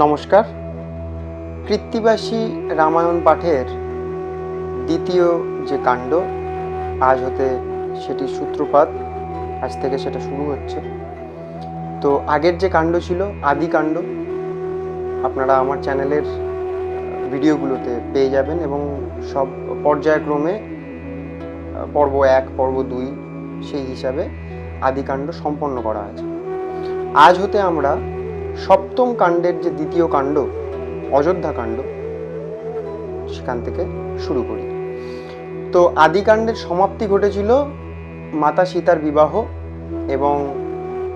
নমস্কার। কৃত্তিবাসী রামায়ণ পাঠের দ্বিতীয় যে কাণ্ড, আজ হতে সেটির সূত্রপাত, আজ থেকে সেটা শুরু হচ্ছে। তো আগের যে কাণ্ড ছিল আদি কাণ্ড, আপনারা আমার চ্যানেলের ভিডিওগুলোতে পেয়ে যাবেন এবং সব পর্যায়ক্রমে পর্ব 1, পর্ব 2 সেই হিসাবে আদি কাণ্ড সম্পন্ন করা আছে। আজ হতে আমরা সপ্তম কাণ্ডের যে দ্বিতীয় কাণ্ড, অযোধ্যা কাণ্ড, সেখান থেকে শুরু করি। তো আদি কাণ্ডের সমাপ্তি ঘটেছিল মাতা সীতার বিবাহ এবং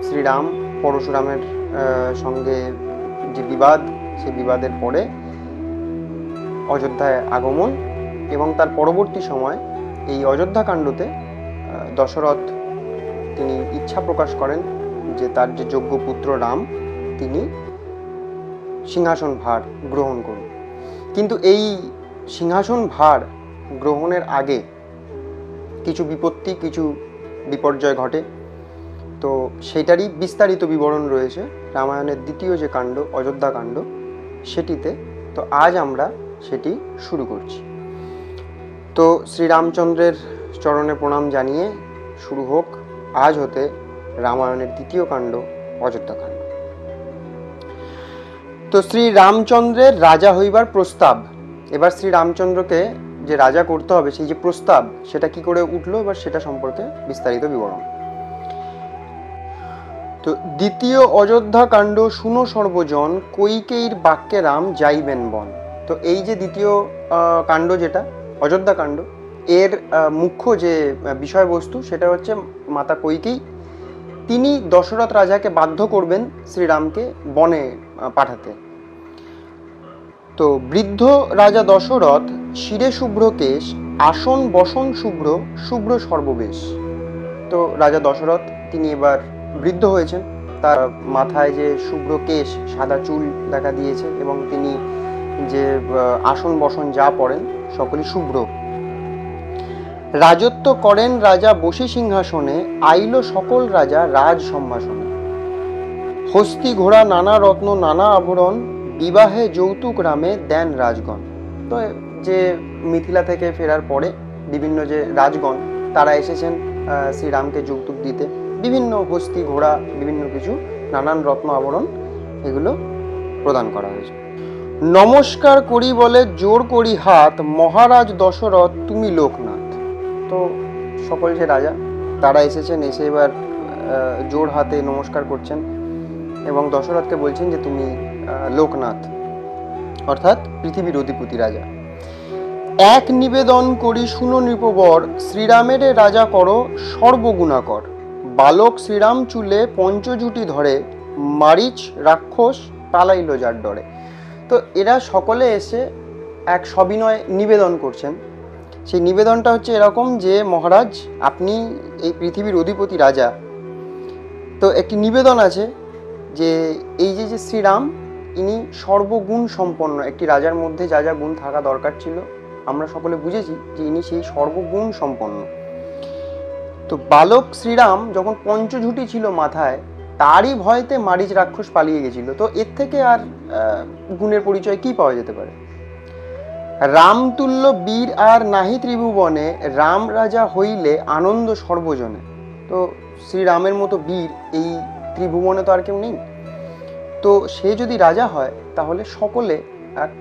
শ্রীরাম পরশুরামের সঙ্গে যে বিবাদ, সেই বিবাদের পরে অযোধ্যায় আগমন এবং তার পরবর্তী সময় এই অযোধ্যা কাণ্ডতে দশরথ তিনি ইচ্ছা প্রকাশ করেন যে তার যে যোগ্য পুত্র রাম তিনি সিংহাসন ভার গ্রহণ করুন। কিন্তু এই সিংহাসন ভার গ্রহণের আগে কিছু বিপত্তি, কিছু বিপর্যয় ঘটে। তো সেটারই বিস্তারিত বিবরণ রয়েছে রামায়ণের দ্বিতীয় যে কাণ্ড, অযোধ্যা কাণ্ড, সেটিতে। তো আজ আমরা সেটি শুরু করছি। তো শ্রীরামচন্দ্রের চরণে প্রণাম জানিয়ে শুরু হোক আজ হতে রামায়ণের দ্বিতীয় কাণ্ড, অযোধ্যা কাণ্ড। তো শ্রী রামচন্দ্রের রাজা হইবার প্রস্তাব। এবার শ্রী রামচন্দ্রকে যে রাজা করতে হবে, সেই যে প্রস্তাব, সেটা কি করে উঠলো, এবার সেটা সম্পর্কে বিস্তারিত বিবরণ। তো দ্বিতীয় অযোধ্যা কাণ্ড শুনো সর্বজন, কৈকেয়ীর বাক্যে রাম যাইবেন বন। তো এই যে দ্বিতীয় কাণ্ড, যেটা অযোধ্যা কাণ্ড, এর মুখ্য যে বিষয়বস্তু সেটা হচ্ছে মাতা কৈকেয়ী তিনি দশরথ রাজাকে বাধ্য করবেন শ্রীরামকে বনে পাঠাতে। তো বৃদ্ধ রাজা দশরথ শিরে শুভ্র কেশ, আসন বসন শুভ্র, শুভ্র সর্ববেশ। তো রাজা দশরথ তিনি এবার বৃদ্ধ হয়েছেন, তার মাথায় যে শুভ্র কেশ, সাদা চুল দেখা দিয়েছে এবং তিনি যে আসন বসন যা পড়েন সকলই শুভ্র। রাজত্ব করেন রাজা বসে সিংহাসনে, আইল সকল রাজা রাজ সম্ভাষণে। হস্তি ঘোড়া নানা রত্ন নানা আভরণ, বিবাহে যৌতুক রামে দেন রাজগণ। তো যে মিথিলা থেকে ফেরার পরে বিভিন্ন যে রাজগণ তারা এসেছেন শ্রীরামকে যৌতুক দিতে, বিভিন্ন হস্তি ঘোড়া, বিভিন্ন কিছু নানান রত্ন আভরণ এগুলো প্রদান করা হয়েছে। নমস্কার করি বলে জোর করি হাত, মহারাজ দশরথ তুমি লোকনাথ। তো সকল যে রাজা তারা এসেছেন, এসে এবার জোর হাতে নমস্কার করছেন এবং দশরথকে বলছেন যে তুমি লোকনাথ, অর্থাৎ পৃথিবীর অধিপতি রাজা। এক নিবেদন করি শুনো নৃপবর, শ্রীরামের রাজা করো সর্বগুণাকর। বালক শ্রীরাম চুলে পঞ্চজুটি ধরে, মারিচ রাক্ষস পালাইল যার ডরে। তো এরা সকলে এসে এক সবিনয় নিবেদন করছেন। সেই নিবেদনটা হচ্ছে এরকম যে মহারাজ, আপনি এই পৃথিবীর অধিপতি রাজা, তো একটি নিবেদন আছে যে এই যে শ্রীরাম ইনি সর্বগুণ সম্পন্ন। একটি রাজার মধ্যে যা যা গুণ থাকা দরকার ছিল আমরা সকলে বুঝেছি যে ইনি সেই সর্বগুণ সম্পন্ন। তো বালক শ্রীরাম যখন পঞ্চঝুটি ছিল মাথায়, তারই ভয়তে মারিচ রাক্ষস পালিয়ে গেছিল। তো এর থেকে আর গুণের পরিচয় কি পাওয়া যেতে পারে? রামতুল্য বীর আর নাহি ত্রিভুবনে, রাম রাজা হইলে আনন্দ সর্বজনে। তো শ্রীরামের মতো বীর এই ত্রিভুবনে তো আর কেউ নেই। তো সে যদি রাজা হয় তাহলে সকলে এক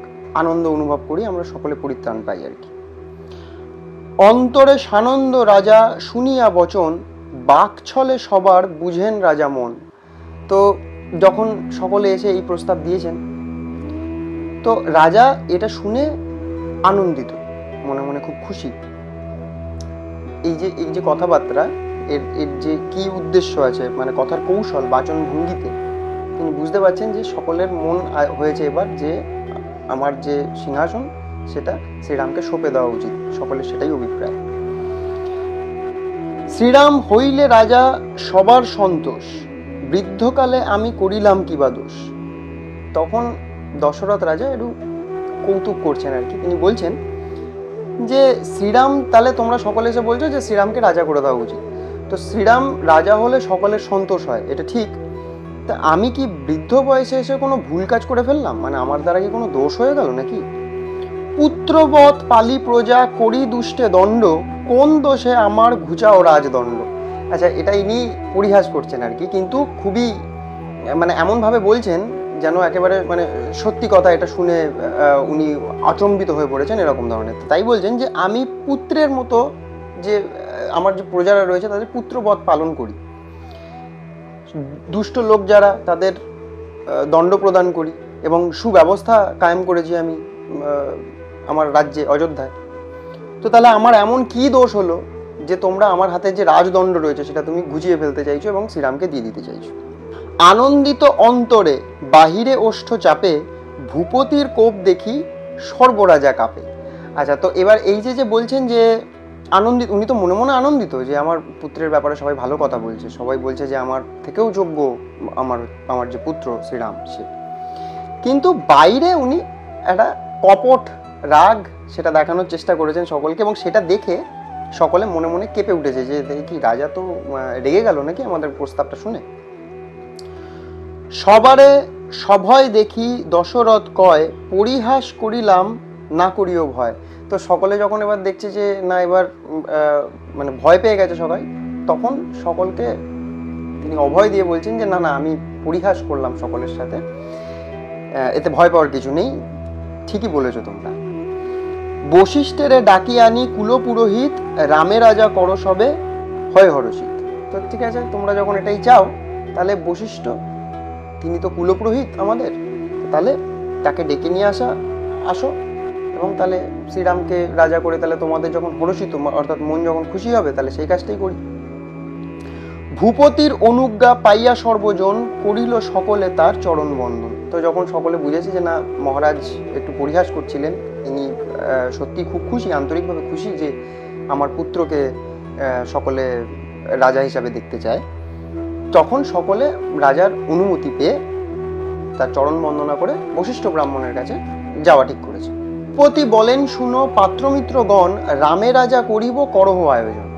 আনন্দ অনুভব করি, আমরা সকলে পরিত্রাণ পাই আর কি। অন্তরে সানন্দ রাজা শুনিয়া বচন, বাকছলে সবার বুঝেন রাজা মন। তো যখন সকলে এসে এই প্রস্তাব দিয়েছেন, তো রাজা এটা শুনে আনন্দিত, মনে মনে খুব খুশি। এই যে কথাবার্তা, এর যে কি উদ্দেশ্য আছে, মানে কথার কৌশল, বাচন ভঙ্গিতে তিনি বুঝতে পারছেন যে সকলের মন হয়েছে এবার যে আমার যে সিংহাসন সেটা শ্রীরামকে সঁপে দেওয়া উচিত, সকলের সেটাই অভিপ্রায়। শ্রীরাম হইলে রাজা সবার সন্তোষ, বৃদ্ধকালে আমি করিলাম কিবা দোষ। তখন দশরথ রাজা একটু কৌতুক করছেন আর কি। তিনি বলছেন যে শ্রীরাম, তাহলে তোমরা সকলে এসে বলছো যে শ্রীরামকে রাজা করে দেওয়া উচিত। তো শ্রীরাম রাজা হলে সকলের সন্তোষ হয়, এটা ঠিক, তা আমি কি বৃদ্ধ বয়সে এসে কোনো ভুল কাজ করে ফেললাম? মানে আমার দ্বারা কি কোনো দোষ হয়ে গেল নাকি? পুত্রবৎ পালি প্রজা করি দুষ্টে দণ্ড, কোন দোষে আমার ঘুচাও রাজদণ্ড। আচ্ছা, এটা ইনি পরিহাস করছেন আর কি, কিন্তু খুবই মানে এমনভাবে বলছেন যেন একেবারে মানে সত্যি কথা এটা শুনে উনি আচম্বিত হয়ে পড়েছেন এরকম ধরনের। তাই বলছেন যে আমি পুত্রের মতো যে আমার যে প্রজারা রয়েছে তাদের পুত্রবৎ পালন করি, দুষ্ট লোক যারা তাদের দণ্ড প্রদান করি এবং সুব্যবস্থা কায়েম করেছি আমি আমার রাজ্যে অযোধ্যায়। তো তাহলে আমার এমন কি দোষ হলো যে তোমরা আমার হাতে যে রাজদণ্ড রয়েছে সেটা তুমি ঘুচিয়ে ফেলতে চাইছো এবং শ্রীরামকে দিয়ে দিতে চাইছো? আনন্দিত অন্তরে বাহিরে ওষ্ঠ চাপে, ভূপতির কোপ দেখি সর্বরাজা কাঁপে। আচ্ছা, তো এবার এই যে বলছেন যে আনন্দিত, উনি তো মনে মনে আনন্দিত যে আমার পুত্রের ব্যাপারে সবাই ভালো কথা বলছে, সবাই বলছে যে আমার থেকেও যোগ্য আমার যে পুত্র শ্রীরাম সে। কিন্তু বাইরে উনি একটা কপট রাগ সেটা দেখানোর চেষ্টা করেছেন সকলকে, এবং সেটা দেখে সকলে মনে মনে কেঁপে উঠেছে যে কি রাজা তো রেগে গেল নাকি আমাদের প্রস্তাবটা শুনে। সবারে সভয় দেখি দশরথ কয়, পরিহাস করিলাম না করিও ভয়। তো সকলে যখন এবার দেখছে যে না এবার মানে ভয় পেয়ে গেছে সবাই, তখন সকলকে তিনি অভয় দিয়ে বলছেন যে না না আমি পরিহাস করলাম সকলের সাথে, এতে ভয় পাওয়ার কিছু নেই, ঠিকই বলেছো তোমরা। বশিষ্ঠেরে ডাকি আনি কুলপুরোহিত, রামে রাজা করো সবে হয় হরষিত। তো ঠিক আছে, তোমরা যখন এটাই চাও তাহলে বশিষ্ঠ তিনি তো কুলপুরোহিত আমাদের, তাহলে তাকে ডেকে নিয়ে আসো এবং তাহলে শ্রীরামকে রাজা করে তাহলে তোমাদের যখন হরষিত অর্থাৎ মন যখন খুশি হবে তাহলে সেই কাজটাই করি। ভূপতির অনুজ্ঞা পাইয়া সর্বজন, করিল সকলে তার চরণ বন্দন। তো যখন সকলে বুঝেছে যে না মহারাজ একটু পরিহাস করছিলেন, ইনি সত্যি খুব খুশি, আন্তরিকভাবে খুশি যে আমার পুত্রকে সকলে রাজা হিসাবে দেখতে চায়, তখন সকলে রাজার অনুমতি পেয়ে তার চরণ বন্দনা করে বশিষ্ঠ ব্রাহ্মণের কাছে যাওয়া ঠিক করেছে। ভূপতি বলেন শুনো পাত্রমিত্রগণ, রামে রাজা করিব করহ আয়োজন,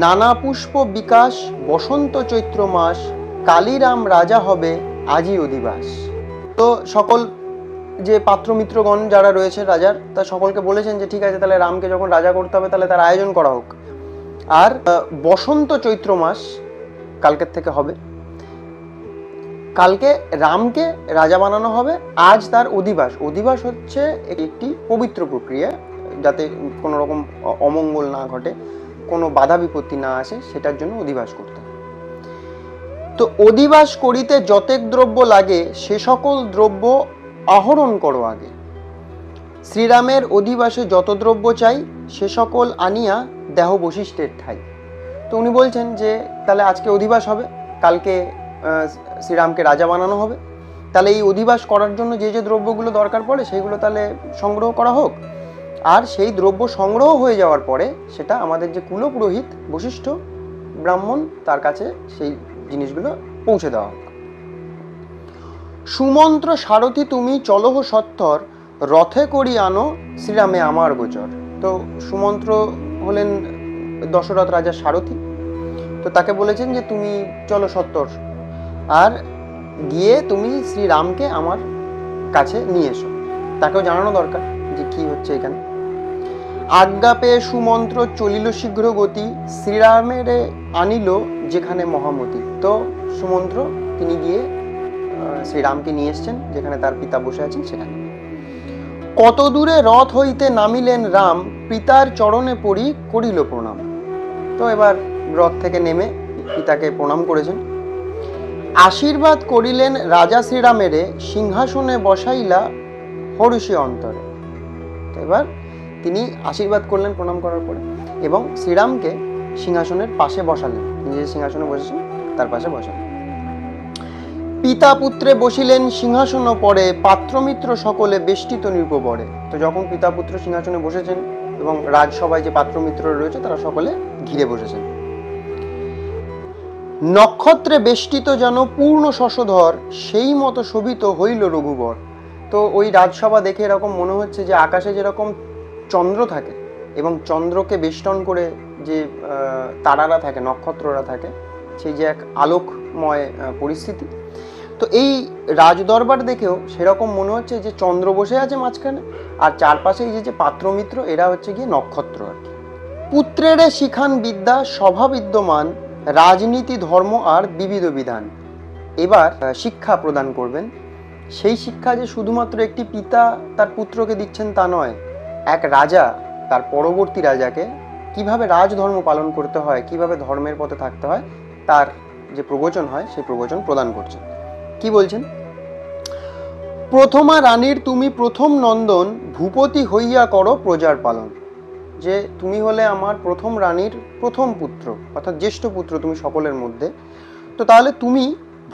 নানা পুষ্প বিকাশ বসন্ত চৈত্র মাস, কালীরাম রাজা হবে আজই অধিবাস। তো সকল যে পাত্রমিত্রগণ যারা রয়েছে রাজার, তা সকলকে বলেছেন যে ঠিক আছে তাহলে রামকে যখন রাজা করতে হবে তাহলে তার আয়োজন করা হোক। আর বসন্ত চৈত্র মাস কালকের থেকে হবে, কালকে রামকে রাজা বানানো হবে, আজ তার অধিবাস। অধিবাস হচ্ছে একটি পবিত্র প্রক্রিয়া, যাতে কোনো রকম অমঙ্গল না ঘটে, কোনো বাধা বিপত্তি না আসে, সেটার জন্য অধিবাস করতে হবে। তো অধিবাস করিতে যতেক দ্রব্য লাগে, সে সকল দ্রব্য আহরণ করো আগে, শ্রীরামের অধিবাসে যত দ্রব্য চাই, সে সকল আনিয়া দেহ বশিষ্ঠের ঠাই। তো উনি বলছেন যে তাহলে আজকে অধিবাস হবে, কালকে শ্রীরামকে রাজা বানানো হবে, তাহলে এই অধিবাস করার জন্য যে যে দ্রব্যগুলো দরকার পড়ে সেইগুলো তাহলে সংগ্রহ করা হোক, আর সেই দ্রব্য সংগ্রহ হয়ে যাওয়ার পরে সেটা আমাদের যে কুলপুরোহিত বশিষ্ঠ ব্রাহ্মণ তার কাছে সেই জিনিসগুলো পৌঁছে দেওয়া হোক। সুমন্ত্র সারথি তুমি চলহ সত্তর, রথে করি আনো শ্রীরামে আমার গোচর। তো সুমন্ত্র হলেন দশরথ রাজার সারথি, তো তাকে বলেছেন যে তুমি চলো সত্তর, আর গিয়ে তুমি শ্রীরামকে আমার কাছে নিয়ে এসো। তাকেও জানানো দরকার যে কি হচ্ছে এখানে। আজ্ঞা পেয়ে সুমন্ত্র চলিল শীঘ্র গতি, শ্রীরামের আনিল যেখানে মহামতি। তো সুমন্ত্র তিনি গিয়ে শ্রীরামকে নিয়ে এসছেন যেখানে তার পিতা বসে আছেন সেখানে। কত দূরে রথ হইতে নামিলেন রাম, পিতার চরণে পড়ি করিল প্রণাম। তো এবার রথ থেকে নেমে পিতাকে প্রণাম করেছেন। আশীর্বাদ করিলেন রাজা শ্রীরামেরে, সিংহাসনে বসাইলা হরষি অন্তরে। তো এবার তিনি আশীর্বাদ করলেন প্রণাম করার পরে, এবং শ্রীরামকে সিংহাসনের পাশে বসালেন, তিনি যে সিংহাসনে বসেছেন তার পাশে বসালেন। পিতা পুত্রে বসিলেন সিংহাসন পরে, পাত্রমিত্র সকলে বেষ্টিত নৃপবরে। তো যখন পিতা পুত্র সিংহাসনে বসেছেন এবং রাজসভায় যে পাত্রমিত্র রয়েছে তারা সকলে ঘিরে বসেছেন। নক্ষত্রে বেষ্টিত যেন পূর্ণ শশধর, সেই মতো শোভিত হইল রঘুবর। তো ওই রাজসভা দেখে এরকম মনে হচ্ছে যে আকাশে যেরকম চন্দ্র থাকে এবং চন্দ্রকে বেষ্টন করে যে তারারা থাকে, নক্ষত্ররা থাকে, সেই যে এক আলোকময় পরিস্থিতি, তো এই রাজদরবার দেখেও সেরকম মনে হচ্ছে যে চন্দ্র বসে আছে মাঝখানে, আর চারপাশে এই যে পাত্রমিত্র, এরা হচ্ছে গিয়ে নক্ষত্র আর কি। পুত্রের শিখান বিদ্যা সভা বিদ্যমান, রাজনীতি ধর্ম আর বিবিধ বিধান। এবার শিক্ষা প্রদান করবেন। সেই শিক্ষা যে শুধুমাত্র একটি পিতা তার পুত্রকে দিচ্ছেন তা নয়, এক রাজা তার পরবর্তী রাজাকে কিভাবে রাজধর্ম পালন করতে হয়, কিভাবে ধর্মের পথে থাকতে হয়, তার যে প্রবচন হয় সেই প্রবচন প্রদান করছেন। কি বলছেন? প্রথমা রানীর তুমি প্রথম নন্দন, ভূপতি হইয়া করো প্রজার পালন। যে তুমি হলে আমার প্রথম রানীর প্রথম পুত্র, অর্থাৎ জ্যেষ্ঠ পুত্র তুমি সকলের মধ্যে, তো তাহলে তুমি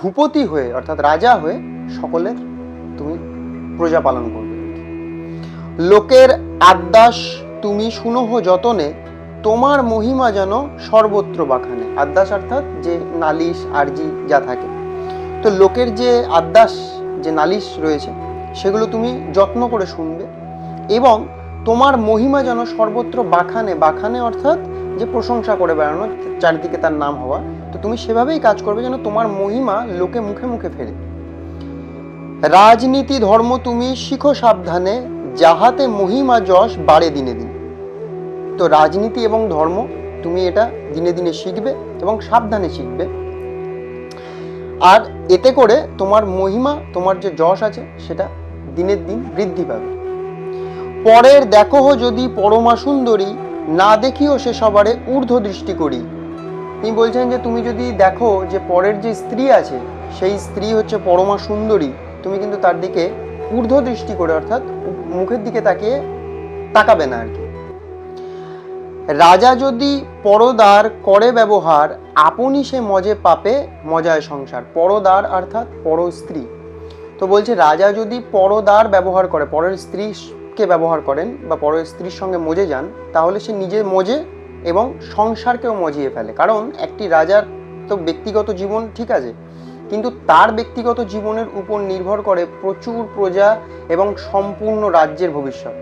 ভূপতি হয়ে অর্থাৎ রাজা হয়ে সকলের তুমি প্রজা পালন করবে। লোকের আদ্যাস তুমি শুনহ যতনে, তোমার মহিমা যেন সর্বত্র বাখানে। আদ্যাস অর্থাৎ যে নালিশ আরজি যা থাকে, তো লোকের যে আদ্যাস যে নালিশ রয়েছে সেগুলো তুমি যত্ন করে শুনবে, এবং তোমার মহিমা যেন সর্বত্র বাখানে। বাখানে অর্থাৎ যে প্রশংসা করে বেড়ানো, চারিদিকে তার নাম হওয়া, তো তুমি সেভাবেই কাজ করবে যেন তোমার মহিমা লোকে মুখে মুখে ফেরে। রাজনীতি ধর্ম তুমি শিখো সাবধানে, যাহাতে মহিমা যশ বাড়ে দিনে দিন। তো রাজনীতি এবং ধর্ম তুমি এটা দিনে দিনে শিখবে এবং সাবধানে শিখবে, আর এতে করে তোমার মহিমা, তোমার যে যশ আছে সেটা দিনের দিন বৃদ্ধি পাবে। পরের দেখো যদি পরমা সুন্দরী, না দেখিও সে সবারে ঊর্ধ্ব দৃষ্টি করি। তিনি বলছেন যে তুমি যদি দেখো যে পরের যে স্ত্রী আছে সেই স্ত্রী হচ্ছে পরমা সুন্দরী, তুমি কিন্তু তার দিকে ঊর্ধ্ব দৃষ্টি করে অর্থাৎ মুখের দিকে তাকিয়ে তাকাবে না আর কি। রাজা যদি পরদার করে ব্যবহার, আপনি সে মজে পাপে মজায় সংসার। পরদার অর্থাৎ পর স্ত্রী। তো বলছে রাজা যদি পরদার ব্যবহার করে, পরের স্ত্রীকে ব্যবহার করেন বা পরের স্ত্রীর সঙ্গে মজে যান, তাহলে সে নিজে মজে এবং সংসারকেও মজিয়ে ফেলে। কারণ একটি রাজার তো ব্যক্তিগত জীবন ঠিক আছে, কিন্তু তার ব্যক্তিগত জীবনের উপর নির্ভর করে প্রচুর প্রজা এবং সম্পূর্ণ রাজ্যের ভবিষ্যৎ।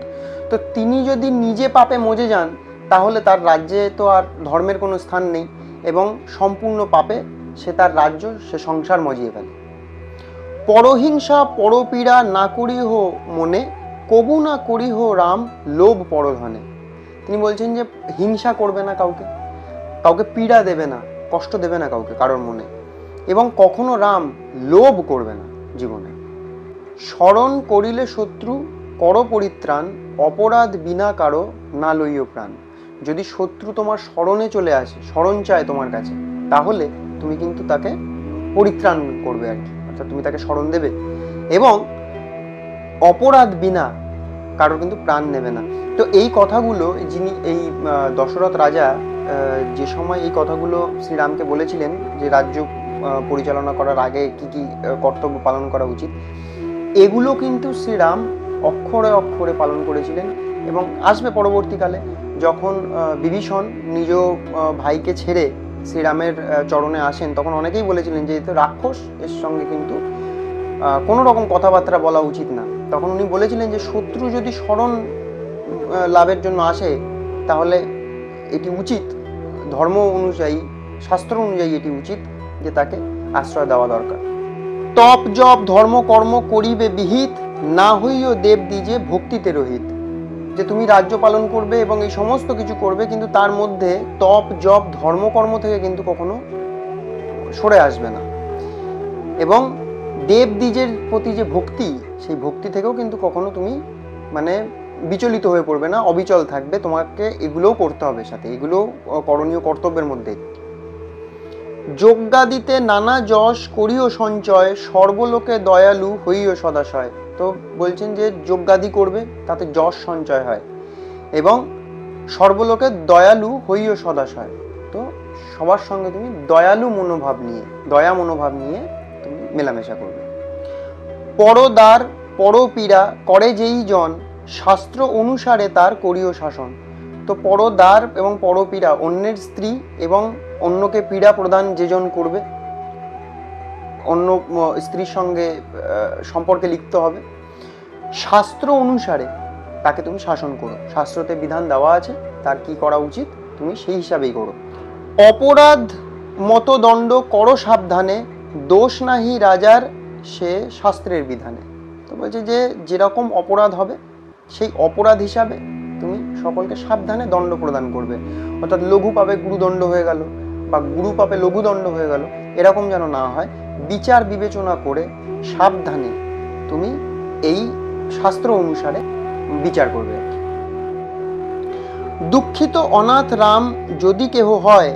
তো তিনি যদি নিজে পাপে মজে যান, তাহলে তার রাজ্যে তো আর ধর্মের কোনো স্থান নেই, এবং সম্পূর্ণ পাপে সে তার রাজ্য, সে সংসার মজিয়ে ফেলে। পরহিংসা পরপীড়া না করিহ মনে, কবু না করিহ রাম লোভ পরধনে। তিনি বলছেন যে হিংসা করবে না কাউকে, কাউকে পীড়া দেবে না, কষ্ট দেবে না কাউকে কারোর মনে, এবং কখনো রাম লোভ করবে না জীবনে। স্মরণ করিলে শত্রু কর পরিত্রাণ, অপরাধ বিনা কারো না লইও প্রাণ। যদি শত্রু তোমার স্মরণে চলে আসে, স্মরণ চায় তোমার কাছে, তাহলে তুমি কিন্তু তাকে পরিত্রাণ করবে আর কি, অর্থাৎ তুমি তাকে স্মরণ দেবে, এবং অপরাধ বিনা কারোর কিন্তু প্রাণ নেবে না। তো এই কথাগুলো যিনি এই দশরথ রাজা যে সময় এই কথাগুলো শ্রীরামকে বলেছিলেন যে রাজ্য পরিচালনা করার আগে কি কি কর্তব্য পালন করা উচিত, এগুলো কিন্তু শ্রীরাম অক্ষরে অক্ষরে পালন করেছিলেন। এবং আসবে পরবর্তীকালে যখন বিভীষণ নিজ ভাইকে ছেড়ে শ্রীরামের চরণে আসেন, তখন অনেকেই বলেছিলেন যে তো রাক্ষস, এর সঙ্গে কিন্তু কোনো রকম কথাবার্তা বলা উচিত না। তখন উনি বলেছিলেন যে শত্রু যদি স্মরণ লাভের জন্য আসে, তাহলে এটি উচিত, ধর্ম অনুযায়ী শাস্ত্র অনুযায়ী এটি উচিত যে তাকে আশ্রয় দেওয়া দরকার। তপ জপ ধর্ম কর্ম করিবে বিহিত, না হইও দেব দিজে ভক্তিতে রহিত। যে তুমি রাজ্য পালন করবে এবং এই সমস্ত কিছু করবে, কিন্তু তার মধ্যে তপ জপ ধর্মকর্ম থেকে কিন্তু কখনো সরে আসবে না, এবং দেব দ্বিজের প্রতি যে ভক্তি, সেই ভক্তি থেকেও কিন্তু কখনো তুমি মানে বিচলিত হয়ে পড়বে না, অবিচল থাকবে। তোমাকে এগুলোও করতে হবে, সাথে এগুলো করণীয় কর্তব্যের মধ্যে। যজ্ঞাদিতে নানা যশ করিও সঞ্চয়, সর্বলোকে দয়ালু হইও সদাশয়। তো বলছেন যে যজ্ঞাদি করবে, তাতে যশ সঞ্চয় হয়, এবং সর্বলোকে দয়ালু হইও সদাশয়। তো সবার সঙ্গে তুমি দয়ালু মনোভাব নিয়ে, দয়া মনোভাব নিয়ে তুমি মেলামেশা করবে। পরদার পরপীড়া করে যেই জন, শাস্ত্র অনুসারে তার করিও শাসন। তো পরদার এবং পরপীড়া, অন্যের স্ত্রী এবং অন্যকে পীড়া প্রদান যেজন করবে, অন্য স্ত্রীর সঙ্গে সম্পর্কে লিপ্ত হবে, শাস্ত্র অনুসারে তাকে তুমি শাসন করো। শাস্ত্রতে বিধান দেওয়া আছে তার কি করা উচিত, তুমি সেই হিসাবেই করো। অপরাধ মতদণ্ড করো সাবধানে, দোষ নাহি রাজার সে শাস্ত্রের বিধানে। তো বলছে যে যেরকম অপরাধ হবে সেই অপরাধ হিসাবে তুমি সকলকে সাবধানে দণ্ড প্রদান করবে, অর্থাৎ লঘু পাপে গুরুদণ্ড হয়ে গেল বা গুরু পাপে লঘুদণ্ড হয়ে গেল, এরকম যেন না হয়। বিচার বিবেচনা করে সাবধানে তুমি এই শাস্ত্র অনুসারে বিচার করবে। দুঃখিত অনাথ রাম যদি কেহ হয়,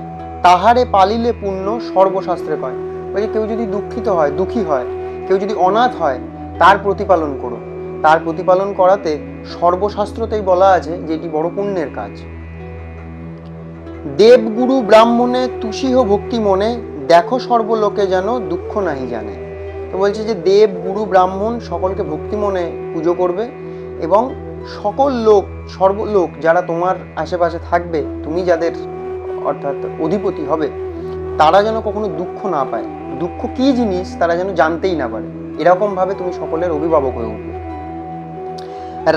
তাহারে পালিলে পুণ্য সর্বশাস্ত্রে কয়। বলছে কেউ যদি দুঃখিত হয়, দুঃখী হয়, কেউ যদি অনাথ হয়, তার প্রতিপালন করো। তার প্রতিপালন করাতে সর্বশাস্ত্রতেই বলা আছে যে এটি বড় পুণ্যের কাজ। দেবগুরু ব্রাহ্মণে তুষিহ ভক্তি মনে, দেখো সর্বলোকে যেন দুঃখ নাহি জানে। তো বলছে যে দেব গুরু ব্রাহ্মণ সকলকে ভক্তি মনে পুজো করবে, এবং সকল লোক, সর্বলোক যারা তোমার আশেপাশে থাকবে, তুমি যাদের অর্থাৎ অধিপতি হবে, তারা যেন কখনো দুঃখ না পায়, দুঃখ কি জিনিস তারা যেন জানতেই না পারে, এরকম ভাবে তুমি সকলের অভিভাবক হয়ে উঠবে।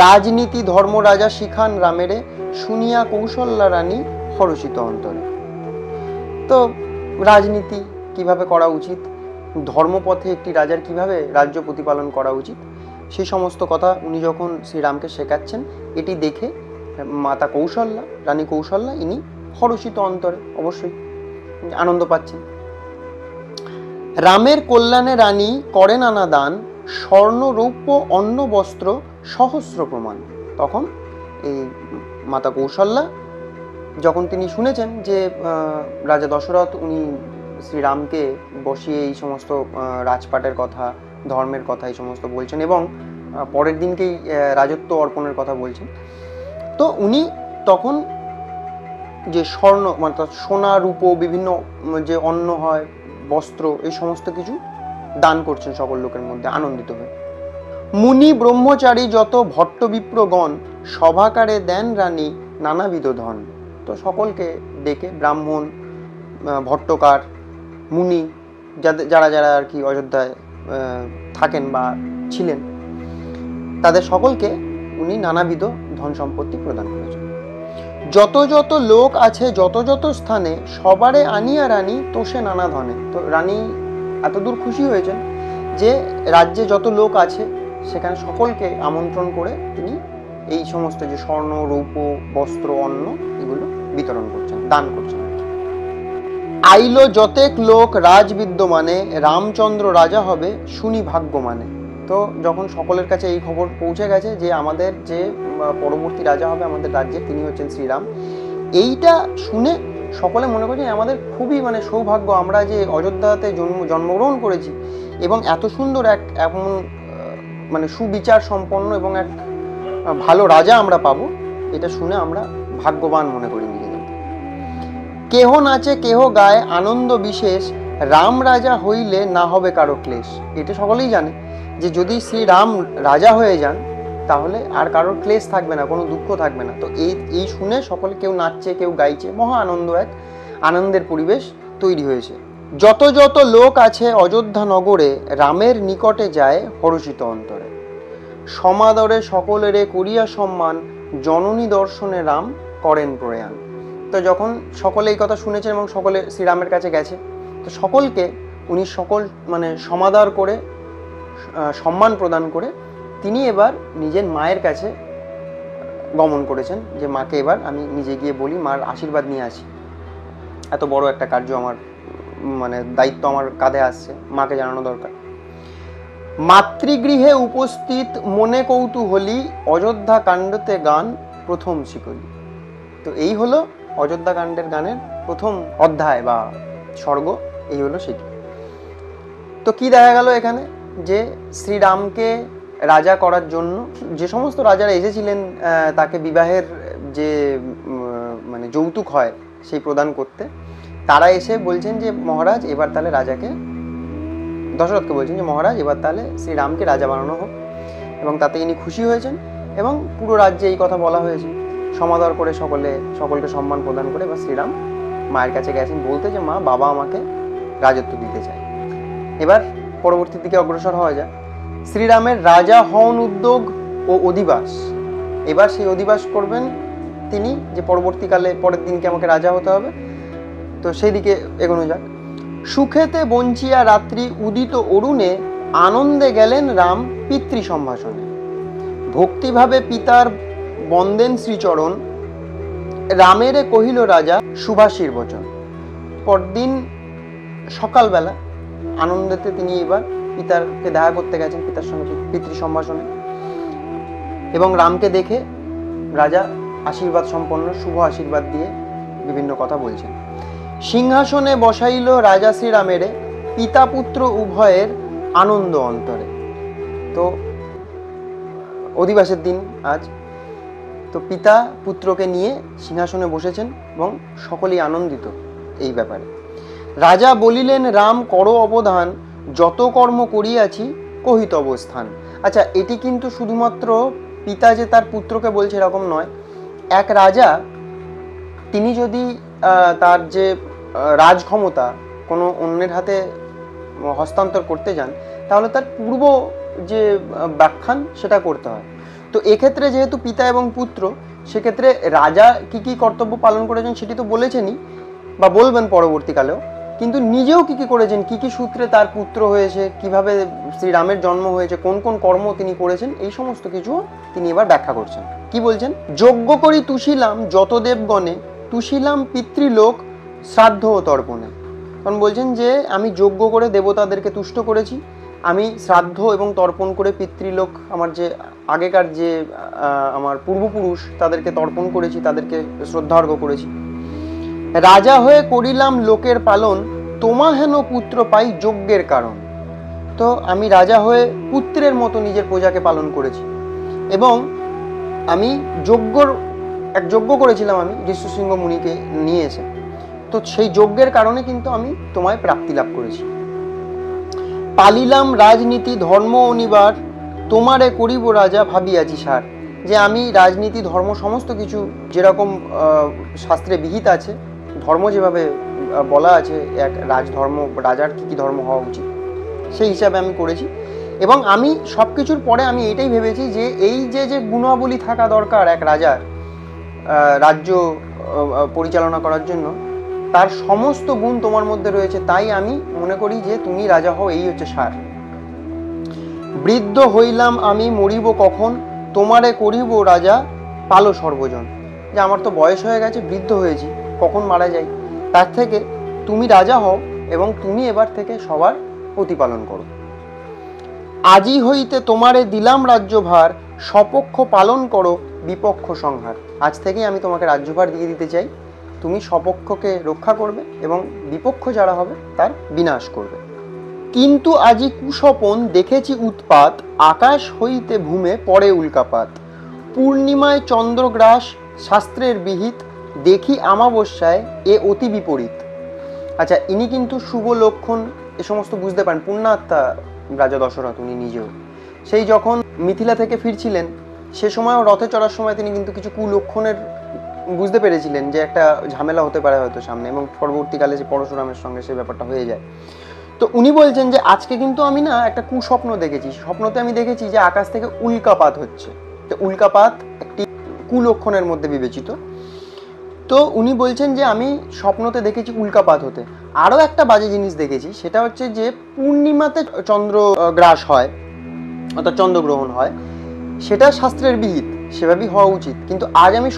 রাজনীতি ধর্ম রাজা শিখান রামেরে, শুনিয়া কৌশল্যা রানী হরষিত অন্তরে। তো রাজনীতি কিভাবে করা উচিত, ধর্মপথে একটি রাজার কিভাবে রাজ্য প্রতিপালন করা উচিত, সেই সমস্ত কথা উনি যখন শ্রীরামকে শেখাচ্ছেন, এটি দেখে মাতা কৌশল্যা, রানী কৌশল্যা, ইনি হরষিত অন্তরে অবশ্যই আনন্দ পাচ্ছেন। রামের কল্যাণে রানী করে নানা দান, স্বর্ণ রৌপ্য অন্ন বস্ত্র সহস্র প্রমাণ। তখন এই মাতা কৌশল্যা যখন তিনি শুনেছেন যে রাজা দশরথ উনি শ্রীরামকে বসিয়ে এই সমস্ত রাজপাটের কথা, ধর্মের কথা এই সমস্ত বলছেন, এবং পরের দিনকেই রাজত্ব অর্পণের কথা বলছেন, তো উনি তখন যে স্বর্ণ মানে সোনা রূপো বিভিন্ন যে অন্ন হয়, বস্ত্র, এই সমস্ত কিছু দান করছেন সকল লোকের মধ্যে আনন্দিত হয়ে। মুনি ব্রহ্মচারী যত ভট্ট বিপ্রগণ, সভাকারে দেন রানী নানাবিধ ধন। তো সকলকে ডেকে ব্রাহ্মণ, ভট্টকার, মুনি, যারা যারা আর কি অযোধ্যায় থাকেন বা ছিলেন, তাদের সকলকে উনি নানাবিধ ধন সম্পত্তি প্রদান করেছেন। যত যত লোক আছে যত যত স্থানে, সবারে আনিয়া রানী তোষে নানা ধনে। তো রানী এতদূর খুশি হয়েছেন যে রাজ্যে যত লোক আছে সেখানে সকলকে আমন্ত্রণ করে তিনি এই সমস্ত যে স্বর্ণ রৌপ্য বস্ত্র অন্ন এগুলো বিতরণ করছেন, দান করছেন। আইলো যতেক লোক রাজবিদ্যমানে, রামচন্দ্র রাজা হবে শুনি ভাগ্য মানে। তো যখন সকলের কাছে এই খবর পৌঁছে গেছে যে আমাদের যে পরবর্তী রাজা হবে আমাদের রাজ্যে, তিনি হচ্ছেন শ্রীরাম, এইটা শুনে সকলে মনে করছে আমাদের খুবই মানে সৌভাগ্য, আমরা যে অযোধ্যাতে জন্মগ্রহণ করেছি এবং এত সুন্দর এক এমন মানে সুবিচার সম্পন্ন এবং এক ভালো রাজা আমরা পাবো, এটা শুনে আমরা ভাগ্যবান মনে করি নিজেদের। কেহ নাচে কেহ গায় আনন্দ বিশেষ, রাম রাজা হইলে না হবে কারো ক্লেশ। এটা সকলেই জানে যে যদি শ্রীরাম রাজা হয়ে যান তাহলে আর কারোর ক্লেশ থাকবে না, কোনো দুঃখ থাকবে না। তো এই শুনে সকলে কেউ নাচছে কেউ গাইছে, মহা আনন্দ, এক আনন্দের পরিবেশ তৈরি হয়েছে। যত যত লোক আছে অযোধ্যা নগরে, রামের নিকটে যায় হর্ষিত অন্তরে। সমাদরে সকলেরে করিয়া সম্মান, জননী দর্শনে রাম করেন প্রয়াণ। তো যখন সকলে এই কথা শুনেছেন এবং সকলে শ্রীরামের কাছে গেছে, তো সকলকে উনি সকল মানে সমাদর করে সম্মান প্রদান করে তিনি এবার নিজের মায়ের কাছে গমন করেছেন, যে মাকে এবার আমি নিজে গিয়ে বলি, মার আশীর্বাদ নিয়ে আসি, এত বড় একটা কার্য আমার মানে দায়িত্ব আমার কাঁধে আসছে, মাকে জানানো দরকার। মাতৃগৃহে উপস্থিত মনে কৌতূহলী, অযোধ্যা কাণ্ডতে গান প্রথম শিকলি। তো এই হলো অযোধ্যা কাণ্ডের গানের প্রথম অধ্যায় বা স্বর্গ, এই হলো সেটি। তো কি দেখা গেল এখানে, যে শ্রীরামকে রাজা করার জন্য যে সমস্ত রাজারা এসেছিলেন তাকে বিবাহের যে মানে যৌতুক হয় সেই প্রদান করতে, তারা এসে বলছেন যে মহারাজ এবার তাহলে রাজাকে, দশরথকে বলছেন যে মহারাজ এবার তাহলে শ্রীরামকে রাজা বানানো হোক, এবং তাতে ইনি খুশি হয়েছেন এবং পুরো রাজ্যে এই কথা বলা হয়েছে। সমাদর করে সকলকে সম্মান প্রদান করে এবার শ্রীরাম মায়ের কাছে গেছেন বলতে যে মা, বাবা আমাকে রাজত্ব দিতে চায়। এবার পরবর্তী দিকে অগ্রসর হওয়া যায়। শ্রীরামের রাজা হন উদ্যোগ ও অধিবাস, এবার সেই অধিবাস করবেন তিনি, যে পরবর্তীকালে পরের দিনকে আমাকে রাজা হতে হবে, তো সেই দিকে এগোনো যাক। সুখেতে বঞ্চিয়া রাত্রি উদিত অরুণে, আনন্দে গেলেন রাম পিতৃ সম্ভাষণে। ভক্তিভাবে পিতার বন্দেন শ্রীচরণ, রামেরে কহিল রাজা সুভাষীর বচন। পরদিন সকালবেলা আনন্দেতে তিনি এবার পিতারকে দেখা করতে গেছেন, পিতার সঙ্গে পিতৃ সম্ভাষণে, এবং রামকে দেখে রাজা আশীর্বাদ সম্পন্ন শুভ আশীর্বাদ দিয়ে বিভিন্ন কথা বলছেন। সিংহাসনে বসাইল রাজা শ্রীরামেরে, পিতা পুত্র উভয়ের আনন্দ অন্তরে। তো অধিবাসের দিন আজ, তো পিতা পুত্রকে নিয়ে সিংহাসনে বসেছেন এবং সকলেই আনন্দিত এই ব্যাপারে। রাজা বলিলেন রাম করো অবধান, যত কর্ম করিয়াছি কহিত অবস্থান। আচ্ছা, এটি কিন্তু শুধুমাত্র পিতা যে তার পুত্রকে বলছে এরকম নয়। এক রাজা তিনি যদি তার যে রাজ ক্ষমতা কোনো অন্যের হাতে হস্তান্তর করতে যান, তাহলে তার পূর্ব যে ব্যাখ্যান সেটা করতে হয়। তো এক্ষেত্রে যেহেতু পিতা এবং পুত্র, সেক্ষেত্রে রাজা কি কি কর্তব্য পালন করেছেন সেটি তো বলেছেনই বা বলবেন পরবর্তীকালেও, কিন্তু নিজেও কি কি করেছেন, কি কি সূত্রে তার পুত্র হয়েছে, কিভাবে শ্রীরামের জন্ম হয়েছে, কোন কোন কর্ম তিনি করেছেন, এই সমস্ত কিছু তিনি এবার ব্যাখ্যা করছেন। কি বলছেন? যজ্ঞ করি তুষিলাম যত দেবগণে, তুষিলাম পিতৃলোক শ্রাদ্ধ ও তর্পণে। কারণ বলছেন যে আমি যজ্ঞ করে দেবতাদেরকে তুষ্ট করেছি, আমি শ্রাদ্ধ এবং তর্পণ করে পিতৃলোক, আমার যে আগেকার যে আমার পূর্বপুরুষ তাদেরকে তর্পণ করেছি, তাদেরকে শ্রদ্ধার্ঘ্য করেছি। রাজা হয়ে করিলাম লোকের পালন, তোমা হেন পুত্র পাই যজ্ঞের কারণ। তো আমি রাজা হয়ে পুত্রের মতো নিজের প্রজাকে পালন করেছি, এবং আমি যজ্ঞ করেছিলাম আমি ঋষ্যশৃঙ্গ মুনিকে নিয়ে এসে। তো সেই যজ্ঞের কারণে কিন্তু আমি তোমায় প্রাপ্তি লাভ করেছি। পালিলাম রাজনীতি ধর্ম অনিবার, তোমারে করিব রাজা ভাবিয়াছি সার। যে আমি রাজনীতি ধর্ম সমস্ত কিছু যেরকম শাস্ত্রে বিহিত আছে, ধর্ম যেভাবে বলা আছে, এক রাজধর্ম, রাজার কী কী ধর্ম হওয়া উচিত, সেই হিসাবে আমি করেছি। এবং আমি সব কিছুর পরে আমি এটাই ভেবেছি যে এই যে যে গুণাবলী থাকা দরকার এক রাজার রাজ্য পরিচালনা করার জন্য, তার সমস্ত গুণ তোমার মধ্যে রয়েছে, তাই আমি মনে করি যে তুমি রাজা হও, এই হচ্ছে সার। বৃদ্ধ হইলাম আমি মরিব কখন, তোমারে করিব রাজা পালো সর্বজন। যে আমার তো বয়স হয়ে গেছে, বৃদ্ধ হয়েছি, কখন মারা যাই, তার থেকে তুমি রাজা হও এবং তুমি এবার থেকে সবার প্রতিপালন করো। আজি হইতে তোমারে দিলাম রাজ্যভার, সপক্ষ পালন করো বিপক্ষ সংহার। আজ থেকেই আমি তোমাকে রাজ্যভার দিয়ে দিতে চাই, তুমি সপক্ষকে রক্ষা করবে এবং বিপক্ষ যারা হবে তার বিনাশ করবে। কিন্তু আজি কুস্বপন দেখেছি উৎপাত, আকাশ হইতে ভূমে পড়ে উল্কাপাত। পূর্ণিমায় চন্দ্রগ্রাস শাস্ত্রের বিহিত, দেখি আমাবস্যায় এ অতি বিপরীত। আচ্ছা, ইনি কিন্তু শুভ লক্ষণ এ সমস্ত বুঝতে পারেন, পুণ্যাত্মা রাজা দশরথ উনি নিজেও। সেই যখন মিথিলা থেকে ফিরছিলেন, সে সময়ও রথে চড়ার সময় তিনি কিন্তু কিছু কুলক্ষণের বুঝতে পেরেছিলেন যে একটা ঝামেলা হতে পারে হয়তো সামনে, এবং পরবর্তীকালে যে পরশুরামের সঙ্গে সেই ব্যাপারটা হয়ে যায়। তো উনি বলছেন যে আজকে কিন্তু আমি না একটা কুস্বপ্ন দেখেছি, স্বপ্নতে আমি দেখেছি যে আকাশ থেকে উল্কাপাত হচ্ছে। তো উল্কাপাত একটি কুলক্ষণের মধ্যে বিবেচিত। তো উনি বলছেন যে আমি স্বপ্নতে দেখেছি উল্কাপাত হতে। আরও একটা বাজে জিনিস দেখেছি, সেটা হচ্ছে যে পূর্ণিমাতে চন্দ্রগ্রাস হয়, অর্থাৎ চন্দ্রগ্রহণ হয়, সেটা শাস্ত্রের বিহিত, সেভাবেই হওয়া উচিত। কিন্তু আজ আমি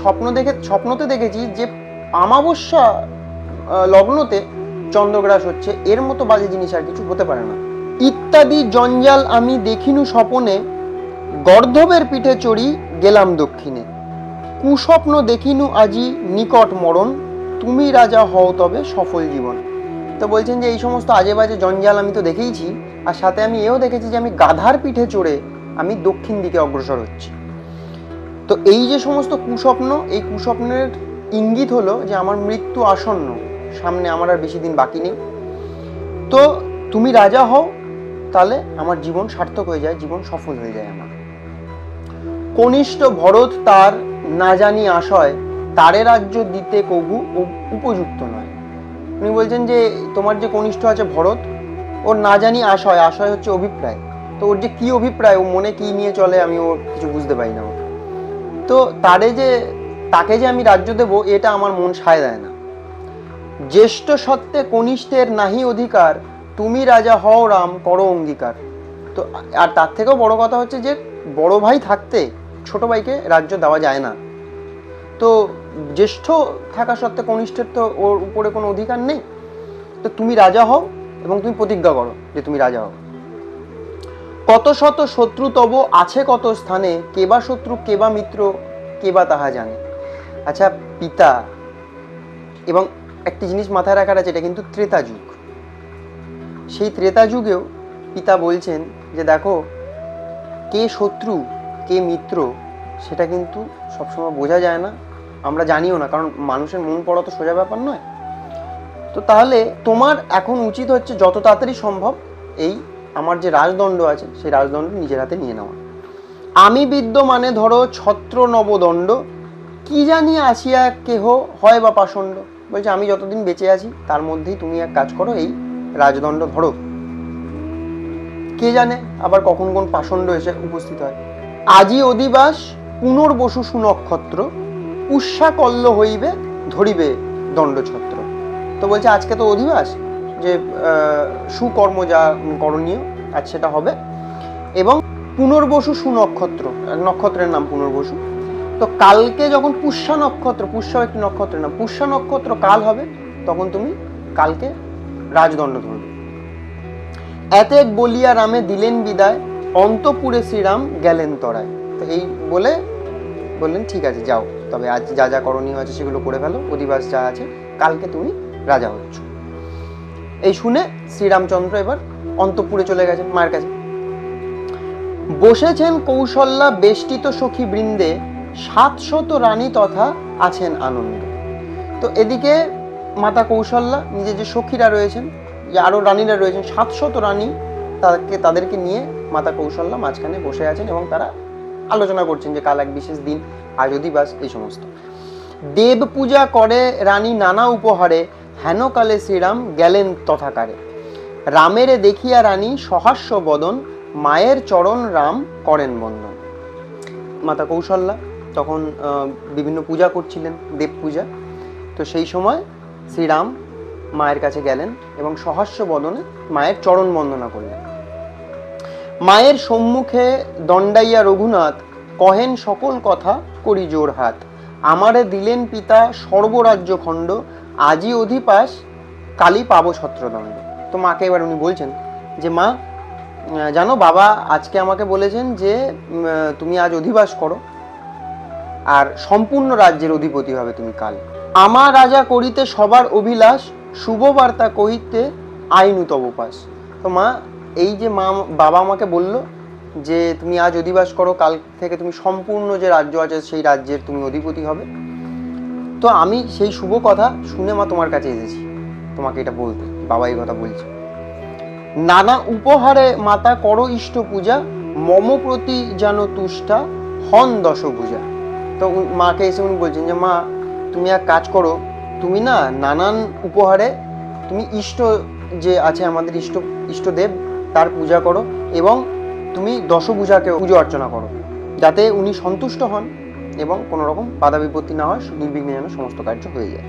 স্বপ্নতে দেখেছি যে আমাবস্যা লগ্নতে চন্দ্রগ্রাস হচ্ছে, এর মতো বাজে জিনিস আর কিছু হতে পারে না। ইত্যাদি জঞ্জাল আমি দেখিনু স্বপনে, গর্ধবের পিঠে চড়ি গেলাম দক্ষিণে। কুস্বপ্ন দেখিনু আজি নিকট মরণ, তুমি রাজা হও তবে সফল জীবন। তো বলছেন যে এই সমস্ত আজে বাজে জঞ্জাল আমি তো দেখেইছি, আর সাথে আমি এও দেখেছি যে আমি গাধার পিঠে চড়ে আমি দক্ষিণ দিকে অগ্রসর হচ্ছি। তো এই যে সমস্ত কুস্বপ্ন, এই কুস্বপ্নের ইঙ্গিত হলো যে আমার মৃত্যু আসন্ন, সামনে আমার আর বেশি দিন বাকি নেই। তো তুমি রাজা হও, তাহলে আমার জীবন সার্থক হয়ে যায়, জীবন সফল হয়ে যায় আমার। কনিষ্ঠ ভরত তার না জানি আশয়, তারে রাজ্য দিতে কভু উপযুক্ত নয়। উনি বলছেন যে তোমার যে কনিষ্ঠ আছে ভরত, ওর না জানি আশয়, আশয় হচ্ছে অভিপ্রায়। তো ওর যে কি অভিপ্রায়, ও মনে কি নিয়ে চলে, আমি ওর কিছু বুঝতে পারি না। তো তাকে যে আমি রাজ্য দেব, এটা আমার মন সায় দেয় না। জ্যেষ্ঠ সত্ত্বে কনিষ্ঠের নাহি অধিকার, তুমি রাজা হও রাম করো অঙ্গীকার। তো আর তার থেকেও বড় কথা হচ্ছে যে বড় ভাই থাকতে ছোট ভাইকে রাজ্য দেওয়া যায় না। তো জ্যেষ্ঠ থাকা সত্ত্বে কনিষ্ঠের তো ওর উপরে কোনো অধিকার নেই। তো তুমি রাজা হও এবং তুমি প্রতিজ্ঞা করো যে তুমি রাজা হও। কত শত শত্রু তব আছে কত স্থানে, কেবা শত্রু কেবা মিত্র কেবা তাহা জানে। আচ্ছা পিতা, এবং একটি জিনিস মাথায় রাখার আছে, এটা কিন্তু ত্রেতা যুগ। সেই ত্রেতা যুগেও পিতা বলছেন যে দেখো, কে শত্রু কে মিত্র সেটা কিন্তু সবসময় বোঝা যায় না, আমরা জানিও না, কারণ মানুষের মন পড়া তো সোজা ব্যাপার নয়। তো তাহলে তোমার এখন উচিত হচ্ছে যত তাড়াতাড়ি সম্ভব এই আমার যে রাজদণ্ড আছে সেই রাজদণ্ড নিজের হাতে নিয়ে নেওয়া। আমি বিদ্যমানে ধরো ছত্র নবদণ্ড, কি জানি আসিয়া কেহ হয় বা পাষণ্ড। বলছে আমি যতদিন বেঁচে আছি তার মধ্যেই তুমি এক কাজ করো, এই রাজদণ্ড ধরো, কে জানে আবার কখন কোন পাষণ্ড এসে উপস্থিত হয়। আজি অধিবাস পুনর্বসু সুনক্ষত্র, পুষ্যা কল্ল হইবে ধরিবে দণ্ডছত্র। তো বলছে আজকে তো অধিবাস, যে সুকর্ম যা করণীয় আজ সেটা হবে, এবং পুনর্বসু সুনক্ষত্র, নক্ষত্রের নাম পুনর্বসু। তো কালকে যখন পুষ্যা নক্ষত্র, পুষ্যাও একটি নক্ষত্রের নাম, পুষ্যা নক্ষত্র কাল হবে, তখন তুমি কালকে রাজদণ্ড ধরবে। এতেক বলিয়া রামে দিলেন বিদায়, অন্তপুরে শ্রীরাম গেলেন তরায়। তো এই বলে বললেন ঠিক আছে যাও, তবে আজ যা যা করণীয় আছে সেগুলো করে ফেলো, অধিবাস যা আছে, কালকে তুমি রাজা হচ্ছ। এই শুনে শ্রীরামচন্দ্র এবার অন্তপুরে চলে গেছেন মায়ের কাছে। বসেছেন কৌশল্যা বেষ্টিত সখী বৃন্দে, 700 রানী তথা আছেন আনন্দে। তো এদিকে মাতা কৌশল্যা নিজে যে সখীরা রয়েছেন, যে আরো রানীরা রয়েছেন, 700 রানী, তাদেরকে নিয়ে মাতা কৌশল্যা মাঝখানে বসে আছেন এবং তারা আলোচনা করছেন যে কাল এক বিশেষ দিন, আজ অধিবাস, এই সমস্ত। দেব পূজা করে রানী নানা উপহারে, হেন কালে শ্রীরাম গেলেন তথাকারে। রামেরে দেখিয়া রানী সহাস্য বদন, মায়ের চরণ রাম করেন বন্দন। মাতা কৌশল্যা তখন বিভিন্ন পূজা করছিলেন, দেব পূজা। তো সেই সময় শ্রীরাম মায়ের কাছে গেলেন এবং সহাস্য বদনে মায়ের চরণ বন্দনা করলেন। মায়ের সম্মুখে দণ্ডাইয়া রঘুনাথ, কহেন সকল কথা করি জোর হাত। আমারে দিলেন পিতা সর্বরাজ্য খণ্ড, আজি অধিপাস কালী পাবো ছত্রদণ্ড। তো মাকে এবার উনি বলছেন যে মা জানো, বাবা আজকে আমাকে বলেছেন যে তুমি আজ অধিবাস করো আর সম্পূর্ণ রাজ্যের অধিপতি হবে তুমি কাল। আমার রাজা করিতে সবার অভিলাষ, শুভ বার্তা কহিতে আইনু তব পাস। তো মা, এই যে বাবা আমাকে বলল যে তুমি আজ অধিবাস করো, কাল থেকে তুমি সম্পূর্ণ যে রাজ্য আছে সেই রাজ্যের তুমি অধিপতি হবে, তো আমি সেই শুভ কথা শুনে মা তোমার কাছে এসেছি তোমাকে এটা বলতে। বাবা এই কথা বলছে। নানা উপহারে মাতা করো ইষ্ট পূজা, মম প্রতি যেন তুষ্টা হন দশভুজা। তো মাকে এসে উনি বলছেন যে মা তুমি এক কাজ করো, তুমি না নানান উপহারে তুমি ইষ্ট যে আছে আমাদের ইষ্টদেব তার পূজা করো, এবং তুমি দশভুজাকে পুজো অর্চনা করো, যাতে উনি সন্তুষ্ট হন এবং কোনো রকম বাধা বিপত্তি না হয়, নির্বিঘ্নে যেন সমস্ত কার্য হয়ে যায়।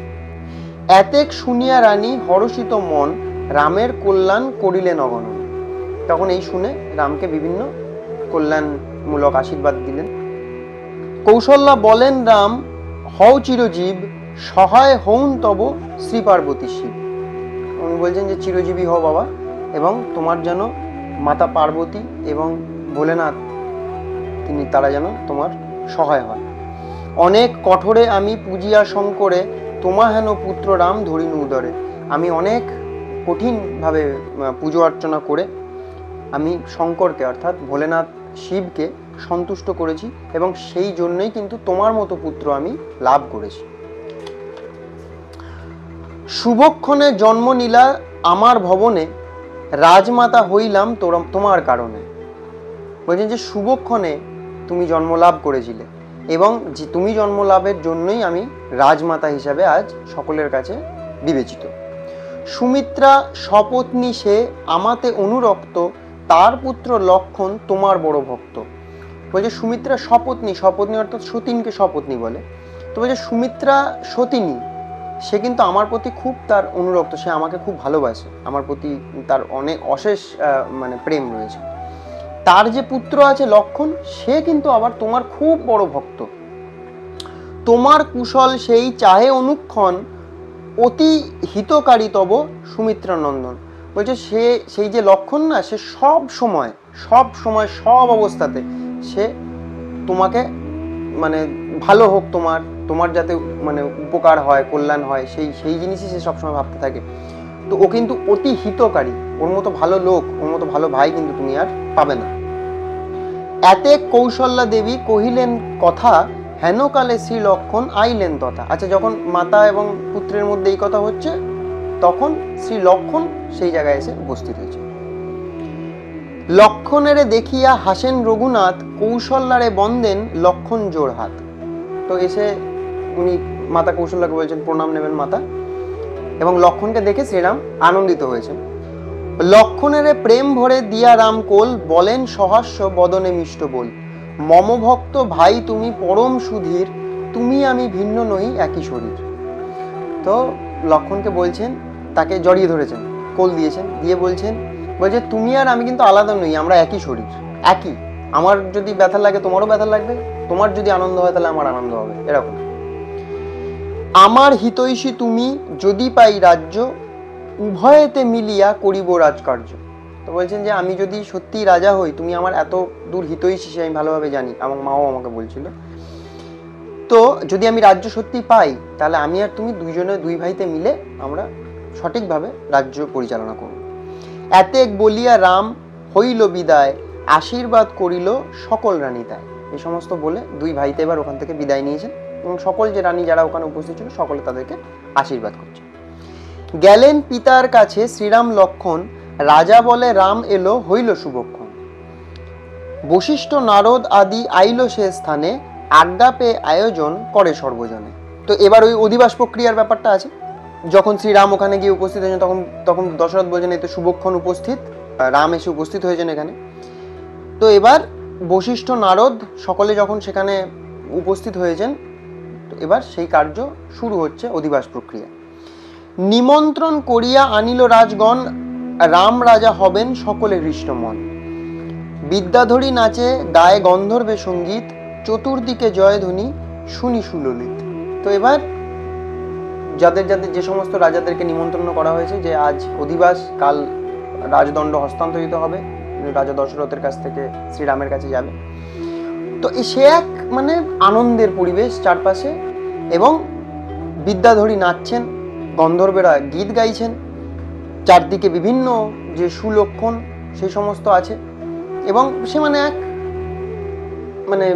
এতেক শুনিয়া রানী হরষিত মন, রামের কল্যাণ করিলেন অগণন। তখন এই শুনে রামকে বিভিন্ন কল্যাণমূলক আশীর্বাদ দিলেন। কৌশল্যা বলেন রাম হও চিরজীব, সহায় হউন তব শ্রী পার্বতী শিব। উনি বলছেন যে চিরজীবী হও বাবা, এবং তোমার যেন মাতা পার্বতী এবং ভোলেনাথ তারা যেন তোমার সহায় হয়। অনেক কঠোরে আমি পূজিয়া শঙ্করে, তোমা হেন পুত্র রাম ধরিনু উদরে। আমি অনেক কঠিনভাবে পুজো অর্চনা করে আমি শঙ্করকে অর্থাৎ ভোলেনাথ শিবকে সন্তুষ্ট করেছি, এবং সেই জন্যই কিন্তু তোমার মতো পুত্র আমি লাভ করেছি। শুভক্ষণে জন্ম নিলা আমার ভবনে, রাজমাতা হইলাম তোমার কারণে। বলছেন যে শুভক্ষণে তুমি জন্ম লাভ করেছিলে, এবং যে তুমি জন্ম লাভের জন্যই আমি রাজমাতা হিসাবে আজ সকলের কাছে বিবেচিত। সুমিত্রা সপত্নী সে আমাতে অনুরক্ত, তার পুত্র লক্ষণ তোমার বড় ভক্ত। বলছে সুমিত্রা সপত্নী, সপত্নী অর্থাৎ সতীনকে সপত্নী বলে। তো বলছে সুমিত্রা সতীনী, সে কিন্তু আমার প্রতি খুব তার অনুরক্ত, সে আমাকে খুব ভালোবাসে, আমার প্রতি তার অনেক অশেষ প্রেম রয়েছে। তার যে পুত্র আছে লক্ষণ, সে কিন্তু আবার তোমার খুব বড় ভক্ত। তোমার কুশল সেই চাহে অনুক্ষণ, অতি হিতকারী তব সুমিত্রা নন্দন। বলছে সে সেই যে লক্ষণ না, সে সব সময় সব অবস্থাতে সে তোমাকে মানে ভালো হোক, তোমার যাতে মানে উপকার হয়, কল্যাণ হয়, সেই জিনিসই সে সবসময় ভাবতে থাকে। তো ও কিন্তু অতি হিতকারী, ওর মতো ভালো লোক, ওর মতো ভালো ভাই কিন্তু তুমি আর পাবে না। এতে কৌশল্যা দেবী কহিলেন কথা, হেনকালে শ্রী লক্ষণ আইলেন তথা। আচ্ছা, যখন মাতা এবং পুত্রের মধ্যে এই কথা হচ্ছে, তখন শ্রী লক্ষণ সেই জায়গায় এসে উপস্থিত হয়েছে। লক্ষণেরে দেখিয়া হাসেন রঘুনাথ, কৌশল্যারে বন্দেন লক্ষণ জোর হাত। তো এসে উনি মাতা কৌশল্যাকে বলছেন প্রণাম নেবেন মাতা, এবং লক্ষণকে দেখে শ্রীরাম আনন্দিত হয়েছেন। লক্ষণেরে প্রেম ভরে দিয়া রাম কোল, বলেন সহাস্য বদনে মিষ্ট বল, মম ভক্ত ভাই তুমি পরম সুধীর, তুমি আমি ভিন্ন নই একই শরীর। তো লক্ষণকে বলছেন, তাকে জড়িয়ে ধরেছেন, কোল দিয়েছেন, দিয়ে বলছে তুমি আর আমি কিন্তু আলাদা নই, আমরা একই শরীর, একই। আমার যদি ব্যথা লাগে তোমারও ব্যথা লাগবে, তোমার যদি আনন্দ হয় তাহলে আমার আনন্দ হবে, এরকম। আমার হিতৈষী তুমি যদি পাই রাজ্য, উভয়েতে মিলিয়া করিব রাজকার্য। তো বলছেন যে আমি যদি সত্যি রাজা হই, তুমি আমার এত দূর হিতৈষী সে আমি ভালোভাবে জানি, আমার মাও আমাকে বলছিল। তো যদি আমি রাজ্য সত্যি পাই, তাহলে আমি আর তুমি দুই ভাইতে মিলে আমরা সঠিকভাবে রাজ্য পরিচালনা করব। এতেক বলিয়া রাম হইল বিদায়, আশীর্বাদ করিল সকল রানী তাই। এই সমস্ত বলে দুই ভাইতে এবার ওখান থেকে বিদায় নিয়েছেন, এবং সকল যে রানী যারা ওখানে উপস্থিত ছিল সকলে তাদেরকে আশীর্বাদ করছে। গেলেন পিতার কাছে শ্রীরাম লক্ষণ, রাজা বলে রাম এলো হইল শুভক্ষণ। বশিষ্ঠ নারদ আদি আইল সে স্থানে, আজ্ঞা পেয়ে আয়োজন করে সর্বজনে। তো এবার ওই অধিবাস প্রক্রিয়ার ব্যাপারটা আছে। যখন শ্রীরাম ওখানে গিয়ে উপস্থিত হয়েছেন, তখন দশরথ বলছেন এই তো শুভক্ষণ উপস্থিত, রাম এসে উপস্থিত হয়েছেন এখানে। তো এবার বশিষ্ঠ নারদ সকলে যখন সেখানে উপস্থিত হয়েছেন, তো এবার সেই কার্য শুরু হচ্ছে, অধিবাস প্রক্রিয়া। নিমন্ত্রণ করিয়া আনিল রাজগণ, রাম রাজা হবেন সকলে হৃষ্টমন। বিদ্যাধরী নাচে গায়ে গন্ধর্বে সঙ্গীত, চতুর্দিকে জয়ধ্বনি শুনি সুললিত। তো এবার যাদের যে সমস্ত রাজাদেরকে নিমন্ত্রণ করা হয়েছে যে আজ অধিবাস, কাল রাজদণ্ড হস্তান্তরিত হবে, রাজা দশরথের কাছ থেকে শ্রীরামের কাছে যাবে। তো সে এক মানে আনন্দের পরিবেশ চারপাশে, এবং বিদ্যাধরী নাচছেন, গন্ধর্বেরা গীত গাইছেন, চারদিকে বিভিন্ন যে সুলক্ষণ সেই সমস্ত আছে, এবং সে মানে এক মানে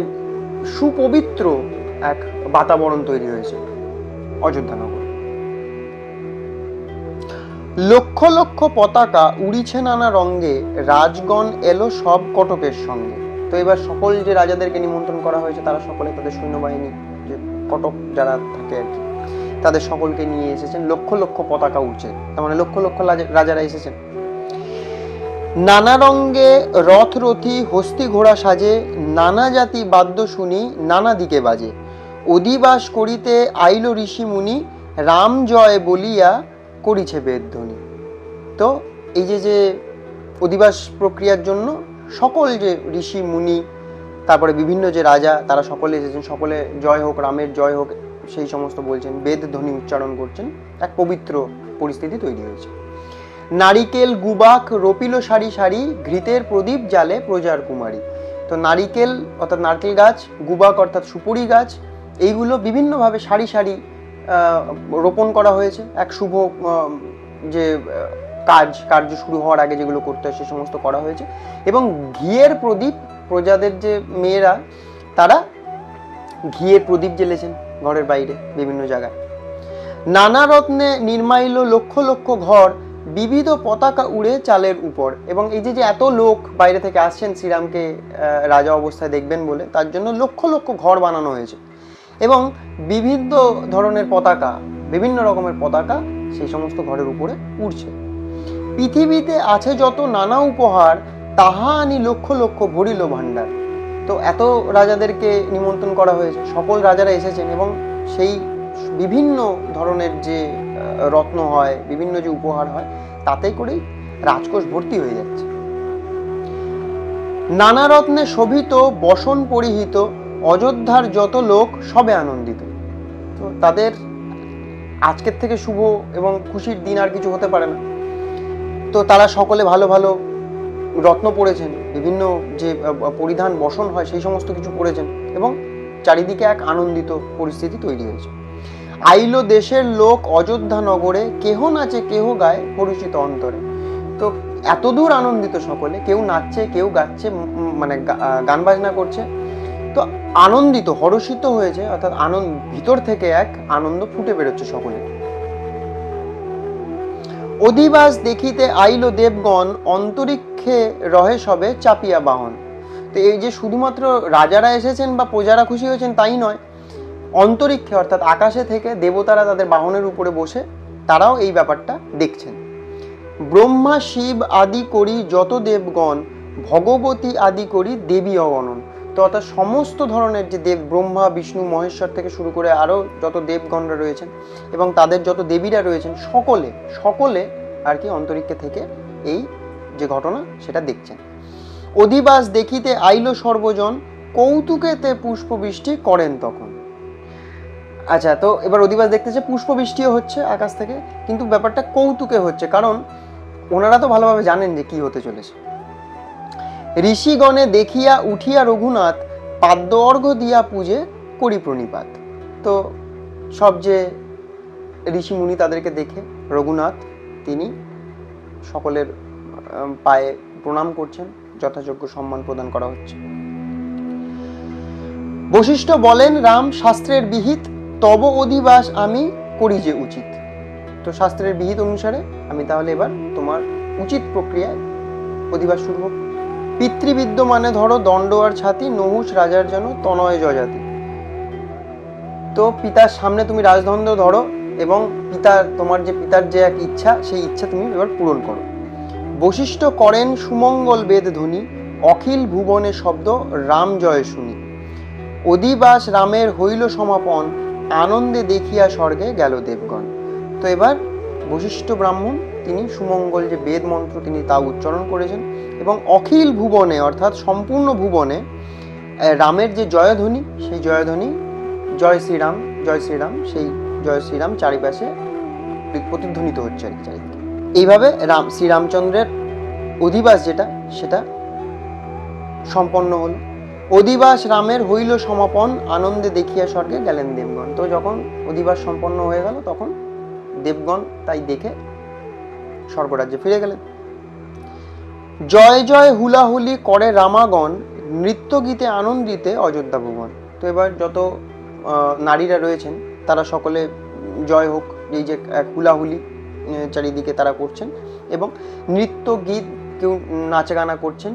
সুপবিত্র এক বাতাবরণ তৈরি হয়েছে অযোধ্যানগর। লক্ষ লক্ষ পতাকা উড়িছে নানা রঙে, রাজগণ এলো সব কটকের সঙ্গে। তো এবার সকল যে রাজাদেরকে নিমন্ত্রণ করা হয়েছে তারা সকলে তাদের সৈন্যবাহিনী, যে কটক যারা থাকে আর কি, তাদের সকলকে নিয়ে এসেছেন। লক্ষ লক্ষ পতাকা উঠছে, তার মানে লক্ষ লক্ষ রাজারা এসেছেন। নানা রঙে রথ রথি হস্তি ঘোড়া সাজে, নানা জাতি বাদ্য শুনি নানা দিকে বাজে। অধিবাস করিতে আইল ঋষি মুনি, রাম জয় বলিয়া করিছে বেদধ্বনি। তো এই যে অধিবাস প্রক্রিয়ার জন্য সকল যে ঋষি মুনি, তারপরে বিভিন্ন যে রাজা, তারা সকলে এসেছেন, সকলে জয় হোক, রামের জয় হোক সেই সমস্ত বলছেন, বেদ ধ্বনি উচ্চারণ করছেন, এক পবিত্র পরিস্থিতি তৈরি হয়েছে। নারিকেল গুবাক রপিল সারি সারি, ঘৃতের প্রদীপ জালে প্রজার কুমারী। তো নারিকেল অর্থাৎ নারকেল গাছ, গুবাক অর্থাৎ সুপুরি গাছ, এইগুলো বিভিন্নভাবে সারি সারি রোপণ করা হয়েছে। এক শুভ যে কার্য শুরু হওয়ার আগে যেগুলো করতে হয় সে সমস্ত করা হয়েছে, এবং ঘিয়ের প্রদীপ, প্রজাদের যে মেয়েরা তারা ঘিয়ের প্রদীপ জ্বেলেছেন ঘরের বাইরে বিভিন্ন জায়গায়। নানা রত্নে নির্মাইল লক্ষ লক্ষ ঘর, বিবিধ পতাকা উড়ে চালের উপর। এবং এই যে এত লোক বাইরে থেকে আসছেন শ্রীরামকে রাজা অবস্থায় দেখবেন বলে, তার জন্য লক্ষ লক্ষ ঘর বানানো হয়েছে, এবং বিভিন্ন ধরনের পতাকা, বিভিন্ন রকমের পতাকা সেই সমস্ত ঘরের উপরে উড়ছে। পৃথিবীতে আছে যত নানা উপহার, তাহা আনি লক্ষ লক্ষ ভরিল ভাণ্ডার। তো এত রাজাদেরকে নিমন্ত্রণ করা হয়েছে, সকল রাজারা এসেছেন, এবং সেই বিভিন্ন ধরনের যে রত্ন হয়, বিভিন্ন যে উপহার হয়, তাতে করেই রাজকোষ ভর্তি হয়ে যাচ্ছে। নানা রত্নে শোভিত বসন পরিহিত অযোধ্যার যত লোক সবে আনন্দিত। তো তাদের আজকের থেকে শুভ এবং খুশির দিন আর কিছু হতে পারে না। তো তারা সকলে ভালো ভালো রত্ন পরেছেন, বিভিন্ন যে পরিধান বসন হয় সেই সমস্ত কিছু পরেছেন, এবং চারিদিকে এক আনন্দিত পরিস্থিতি তৈরি হয়েছে। আইল দেশের লোক অযোধ্যা নগরে, কেহ নাচে কেহ গায় পরিচিত অন্তরে। তো এতদূর আনন্দিত সকলে, কেউ নাচছে কেউ গাচ্ছে, মানে গান বাজনা করছে। তো আনন্দিত, হর্ষিত হয়েছে, অর্থাৎ আনন্দ ভিতর থেকে এক আনন্দ ফুটে বেরোচ্ছে সকলে। অধিবাস দেখিতে আইল দেবগণ, অন্তরিক্ষে রহে সবে চাপিয়া বাহন। তো এই যে শুধুমাত্র রাজারা এসেছেন বা প্রজারা খুশি হয়েছেন তাই নয়, অন্তরিক্ষে অর্থাৎ আকাশে থেকে দেবতারা তাদের বাহনের উপরে বসে তারাও এই ব্যাপারটা দেখছেন। ব্রহ্মা শিব আদি করি যত দেবগণ, ভগবতী আদি করি দেবী অগণন। তো অর্থাৎ সমস্ত ধরনের যে দেব, ব্রহ্মা বিষ্ণু মহেশ্বর থেকে শুরু করে আরও যত দেবগণরা রয়েছেন এবং তাদের যত দেবীরা রয়েছেন, সকলে সকলে আর কি অন্তরিক্ষে থেকে এই যে ঘটনা সেটা দেখছেন। অধিবাস দেখিতে আইল সর্বজন, কৌতুকেতে পুষ্পবৃষ্টি করেন তখন। আচ্ছা, তো এবার অধিবাস দেখতেছে পুষ্পবৃষ্টিও হচ্ছে আকাশ থেকে, কিন্তু ব্যাপারটা কৌতুকে হচ্ছে, কারণ ওনারা তো ভালোভাবে জানেন যে কি হতে চলেছে। ঋষিগণে দেখিয়া উঠিয়া রঘুনাথ, পাদ্য অর্ঘ্য দিয়া পূজে করি প্রণিপাত। তো সব যে ঋষিমুনি তাদেরকে দেখে রঘুনাথ তিনি সকলের পায়ে প্রণাম করছেন, যথাযোগ্য সম্মান প্রদান করা হচ্ছে। বশিষ্ঠ বলেন রাম শাস্ত্রের বিহিত, তব অধিবাস আমি করি যে উচিত। তো শাস্ত্রের বিহিত অনুসারে আমি তাহলে এবার তোমার উচিত প্রক্রিয়ায় অধিবাস শুরু হোক। পিতৃবিদ্যমানে ধরো দণ্ড আর ছাতি, নহুষ রাজার যেন তনয় যজাতি। তো পিতার সামনে তুমি রাজদণ্ড ধরো এবং তোমার যে পিতার যে এক ইচ্ছা, সেই ইচ্ছা তুমি এবার পূরণ করো। বশিষ্ঠ করেন সুমঙ্গল বেদ ধ্বনি, অখিল ভুবনে শব্দ রাম জয় শুনি। অধিবাস রামের হইল সমাপন, আনন্দে দেখিয়া স্বর্গে গেল দেবগণ। তো এবার বশিষ্ঠ ব্রাহ্মণ তিনি সুমঙ্গল যে বেদ মন্ত্র তিনি তা উচ্চারণ করেছেন, এবং অখিল ভুবনে অর্থাৎ সম্পূর্ণ ভুবনে রামের যে জয়ধ্বনি, সেই জয়ধ্বনি জয় শ্রীরাম, সেই জয় শ্রীরাম চারিপাশে প্রতিধ্বনিত হচ্ছে আর কি চারিদিকে। এইভাবে শ্রীরামচন্দ্রের অধিবাস যেটা সেটা সম্পন্ন হলো। অধিবাস রামের হইল সমাপন, আনন্দে দেখিয়া স্বর্গে গেলেন দেবগণ। তো যখন অধিবাস সম্পন্ন হয়ে গেল তখন দেবগণ তাই দেখে স্বর্গরাজ্যে ফিরে গেলেন। জয় জয় হুলাহুলি করে রামাগণ, নৃত্য গীতে আনন্দিতে অযোধ্যা ভুবন। তো এবার যত নারীরা রয়েছেন তারা সকলে জয় হোক, এই যে হুলাহুলি চারিদিকে তারা করছেন এবং নৃত্য গীত, কেউ নাচে গানা করছেন,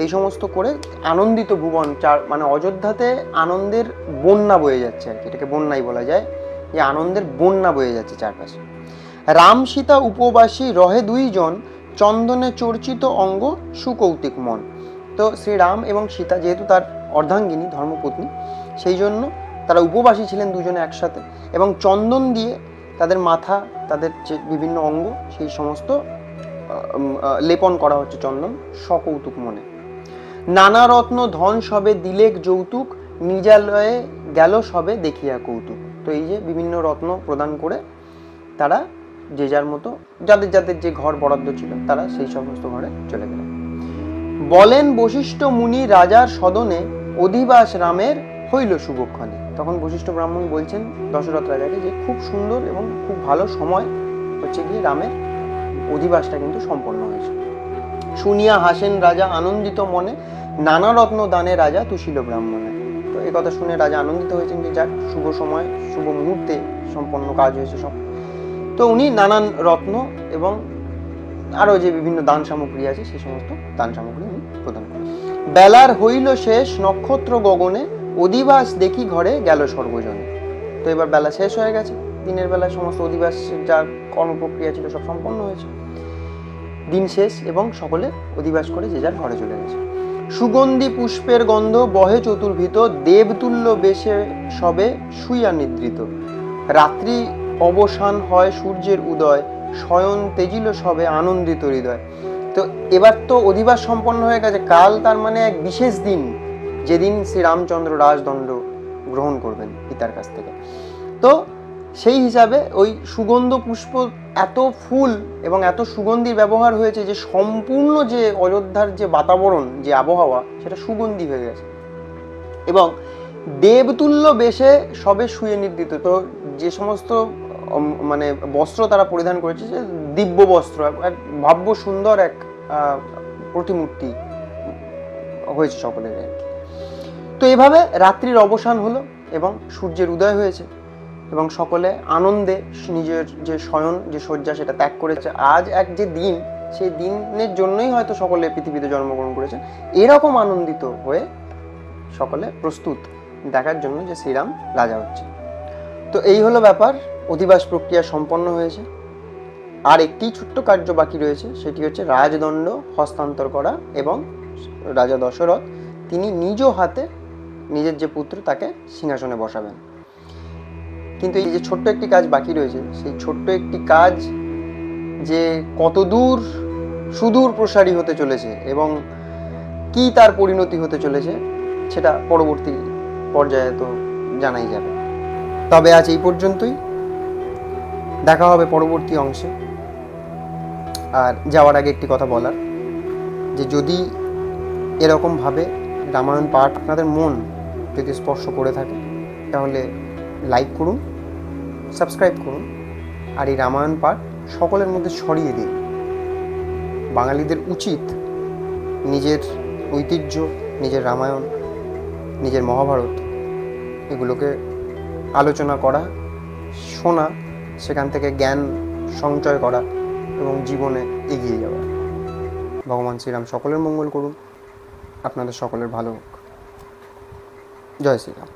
এই সমস্ত করে আনন্দিত ভুবন, মানে অযোধ্যাতে আনন্দের বন্যা বয়ে যাচ্ছে আর কি, এটাকে বন্যাই বলা যায়, যে আনন্দের বন্যা বয়ে যাচ্ছে চারপাশে। রাম সীতা উপবাসী রহে দুইজন, চন্দনে চর্চিত অঙ্গ সুকৌতুক মন। তো শ্রীরাম এবং সীতা যেহেতু তার অর্ধাঙ্গিনী ধর্মপত্নী, সেই জন্য তারা উপবাসী ছিলেন দুজনে একসাথে, এবং চন্দন দিয়ে তাদের মাথা, তাদের যে বিভিন্ন অঙ্গ সেই সমস্ত লেপন করা হচ্ছে চন্দন সকৌতুক মনে। নানা রত্ন ধন সবে দিলেক যৌতুক, নিজালয়ে গেল সবে দেখিয়া কৌতুক। তো এই যে বিভিন্ন রত্ন প্রদান করে তারা যে যার মতো যাদের যাদের যে ঘর বরাদ্দ ছিল তারা সেই সমস্ত ঘরে চলে গেলেন। বলেন বশিষ্ঠ মুনি রাজার সদনে, অধিবাস রামের হইল শুভক্ষণে। তখন বশিষ্ঠ ব্রাহ্মণ বলছেন দশরথ রাজাকে যে খুব সুন্দর এবং খুব ভালো সময় হচ্ছে গিয়ে রামের অধিবাসটা কিন্তু সম্পন্ন হয়েছে। শুনিয়া হাসেন রাজা আনন্দিত মনে, নানা রত্ন দানে রাজা তুষিল ব্রাহ্মণে। তো এই কথা শুনে রাজা আনন্দিত হয়েছেন যে যাক শুভ সময় শুভ মুহূর্তে সম্পন্ন কাজ হয়েছে সব। তো উনি নানান রত্ন এবং আরো যে বিভিন্ন দান সামগ্রী আছে সেই সমস্ত দান সামগ্রী উনি প্রদান করেন। বেলার হইল শেষ নক্ষত্র গগনে, অধিবাস দেখি ঘরে গেল সর্বজনে। তো এবার বেলা শেষ হয়ে গেছে, দিনের বেলায় সমস্ত অধিবাস যা কর্মপ্রক্রিয়া ছিল সব সম্পন্ন হয়েছে, দিন শেষ এবং সকলে অধিবাস করে যে যার ঘরে চলে গেছে। সুগন্ধি পুষ্পের গন্ধ বহে চতুর্ভীত, দেবতুল্য বেশে সবে শুইয়া নিদ্রিত। রাত্রি অবসান হয় সূর্যের উদয়, শয়ন তেজিল সবে আনন্দিত হৃদয়। তো এবার তো অধিবাস সম্পন্ন হয়ে গেছে, কাল তার মানে এক বিশেষ দিন, যেদিন শ্রীরামচন্দ্র রাজদণ্ড গ্রহণ করবেন পিতার কাছ থেকে। তো সেই হিসাবে ওই সুগন্ধ পুষ্প, এত ফুল এবং এত সুগন্ধির ব্যবহার হয়েছে যে সম্পূর্ণ যে অযোধ্যার যে বাতাবরণ, যে আবহাওয়া, সেটা সুগন্ধি হয়ে গেছে। এবং দেবতুল্য বেশে সবে শুয়ে নিদ্রিত। তো যে সমস্ত মানে বস্ত্র তারা পরিধান করেছে, যে দিব্য বস্ত্র, এক ভাব্য সুন্দর এক প্রতিমূর্তি হয়েছে সকলের আর কি। তো এভাবে রাত্রির অবসান হলো এবং সূর্যের উদয় হয়েছে এবং সকলে আনন্দে নিজের যে শয়ন, যে শয্যা, সেটা ত্যাগ করেছে। আজ এক যে দিন, সেই দিনের জন্যই হয়তো সকলে পৃথিবীতে জন্মগ্রহণ করেছেন। এরকম আনন্দিত হয়ে সকলে প্রস্তুত দেখার জন্য যে শ্রীরাম রাজা হচ্ছে। তো এই হলো ব্যাপার, অধিবাস প্রক্রিয়া সম্পন্ন হয়েছে। আর একটি ছোট্ট কার্য বাকি রয়েছে, সেটি হচ্ছে রাজদণ্ড হস্তান্তর করা এবং রাজা দশরথ তিনি নিজ হাতে নিজের যে পুত্র তাকে সিংহাসনে বসাবেন। কিন্তু এই যে ছোট্ট একটি কাজ বাকি রয়েছে, সেই ছোট্ট একটি কাজ যে কতদূর সুদূর প্রসারী হতে চলেছে এবং কি তার পরিণতি হতে চলেছে, সেটা পরবর্তী পর্যায়ে তো জানাই যাবে। তবে আজ এই পর্যন্তই, দেখা হবে পরবর্তী অংশে। আর যাওয়ার আগে একটি কথা বলার, যে যদি এরকমভাবে রামায়ণ পাঠ আপনাদের মন যদি স্পর্শ করে থাকে, তাহলে লাইক করুন, সাবস্ক্রাইব করুন, আর এই রামায়ণ পাঠ সকলের মধ্যে ছড়িয়ে দিন। বাঙালিদের উচিত নিজের ঐতিহ্য, নিজের রামায়ণ, নিজের মহাভারত, এগুলোকে আলোচনা করা, শোনা, সেখান থেকে জ্ঞান সঞ্চয় করা এবং জীবনে এগিয়ে যাওয়া। ভগবান শ্রীরাম সকলের মঙ্গল করুন, আপনাদের সকলের ভালো হোক। জয় শ্রীরাম।